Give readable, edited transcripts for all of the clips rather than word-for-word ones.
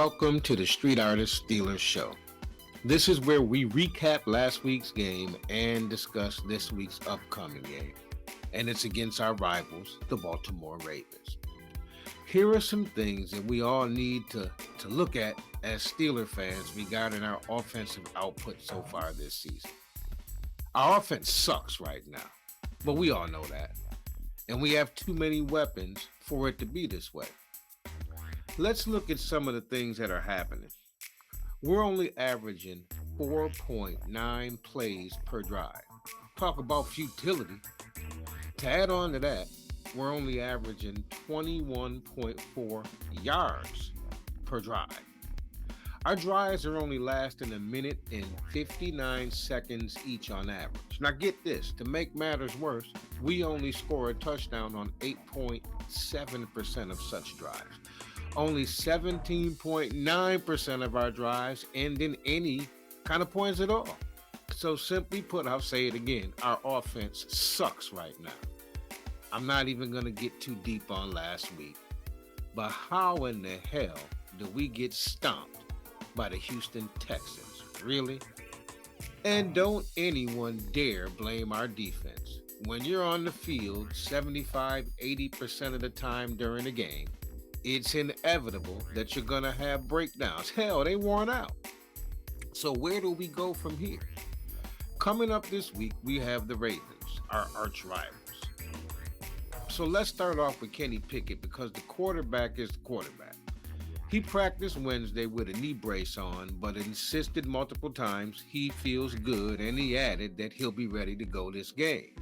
welcome to the Street Artist Steelers Show. This is where we recap last week's game and discuss this week's upcoming game, and it's against our rivals, the Baltimore Ravens. Here are some things that we all need to look at as Steeler fans regarding our offensive output so far this season. Our offense sucks right now, but we all know that, and we have too many weapons for it to be this way. Let's look at some of the things that are happening. We're only averaging 4.9 plays per drive. Talk about futility. To add on to that, we're only averaging 21.4 yards per drive. Our drives are only lasting a minute and 59 seconds each on average. Now get this, to make matters worse, we only score a touchdown on 8.7% of such drives. Only 17.9% of our drives end in any kind of points at all. So simply put, I'll say it again, our offense sucks right now. I'm not even going to get too deep on last week. But how in the hell do we get stomped by the Houston Texans? Really? And don't anyone dare blame our defense. When you're on the field 75-80% of the time during a game, it's inevitable that you're going to have breakdowns. Hell, they worn out. So where do we go from here? Coming up this week, we have the Ravens, our arch rivals. So let's start off with Kenny Pickett because the quarterback is the quarterback. He practiced Wednesday with a knee brace on, but insisted multiple times he feels good, and he added that he'll be ready to go this game.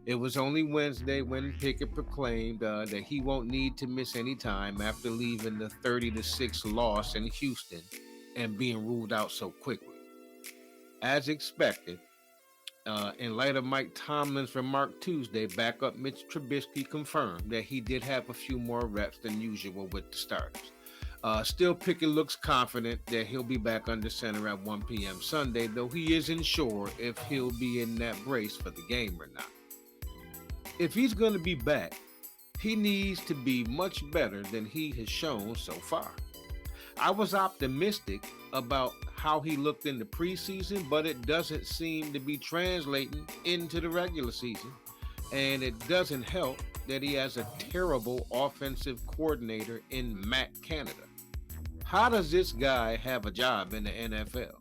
It was only Wednesday when Pickett proclaimed that he won't need to miss any time after leaving the 30-6 loss in Houston and being ruled out so quickly. As expected, in light of Mike Tomlin's remark Tuesday, backup Mitch Trubisky confirmed that he did have a few more reps than usual with the starters. Still, Pickett looks confident that he'll be back under center at 1 p.m. Sunday, though he isn't sure if he'll be in that brace for the game or not. If he's going to be back, he needs to be much better than he has shown so far. I was optimistic about how he looked in the preseason, but it doesn't seem to be translating into the regular season. And it doesn't help that he has a terrible offensive coordinator in Matt Canada. How does this guy have a job in the NFL?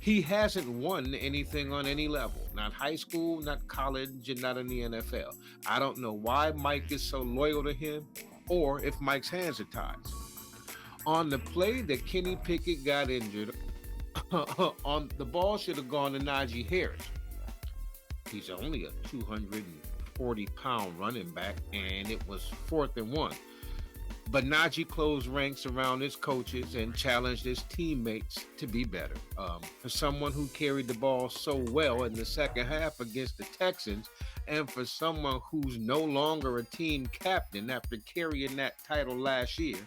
He hasn't won anything on any level, not high school, not college, and not in the NFL. I don't know why Mike is so loyal to him or if Mike's hands are tied. On the play that Kenny Pickett got injured, on the ball should have gone to Najee Harris. He's only a 240-pound running back, and it was 4th and 1. But Najee closed ranks around his coaches and challenged his teammates to be better. For someone who carried the ball so well in the second half against the Texans, and for someone who's no longer a team captain after carrying that title last year,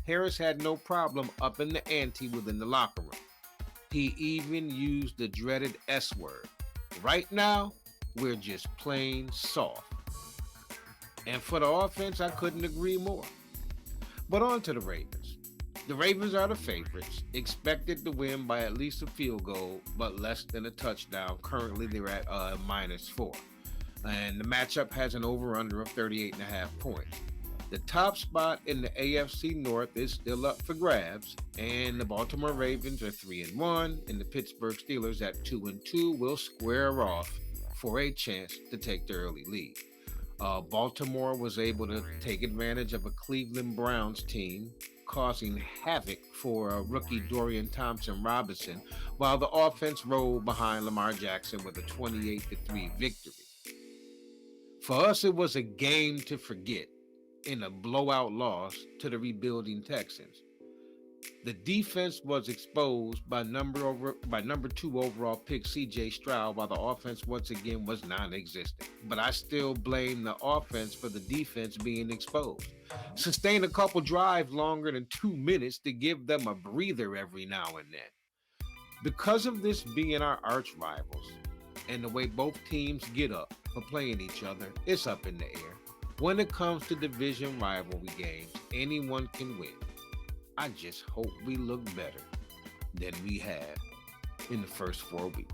Harris had no problem upping the ante within the locker room. He even used the dreaded S word. Right now, we're just plain soft. And for the offense, I couldn't agree more. But on to the Ravens. The Ravens are the favorites, expected to win by at least a field goal, but less than a touchdown. Currently, they're at -4. And the matchup has an over-under of 38.5 points. The top spot in the AFC North is still up for grabs, and the Baltimore Ravens are 3-1, and the Pittsburgh Steelers at 2-2 will square off for a chance to take the early lead. Baltimore was able to take advantage of a Cleveland Browns team, causing havoc for rookie Dorian Thompson-Robinson, while the offense rolled behind Lamar Jackson with a 28-3 victory. For us, it was a game to forget in a blowout loss to the rebuilding Texans. The defense was exposed by number 2 overall pick C.J. Stroud, while the offense once again was non-existent. But I still blame the offense for the defense being exposed. Sustain a couple drives longer than 2 minutes to give them a breather every now and then. Because of this being our arch rivals and the way both teams get up for playing each other, it's up in the air. When it comes to division rivalry games, anyone can win. I just hope we look better than we have in the first 4 weeks.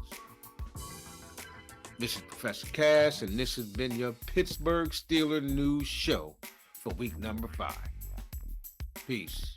This is Professor Cass, and this has been your Pittsburgh Steelers News Show for week number 5. Peace.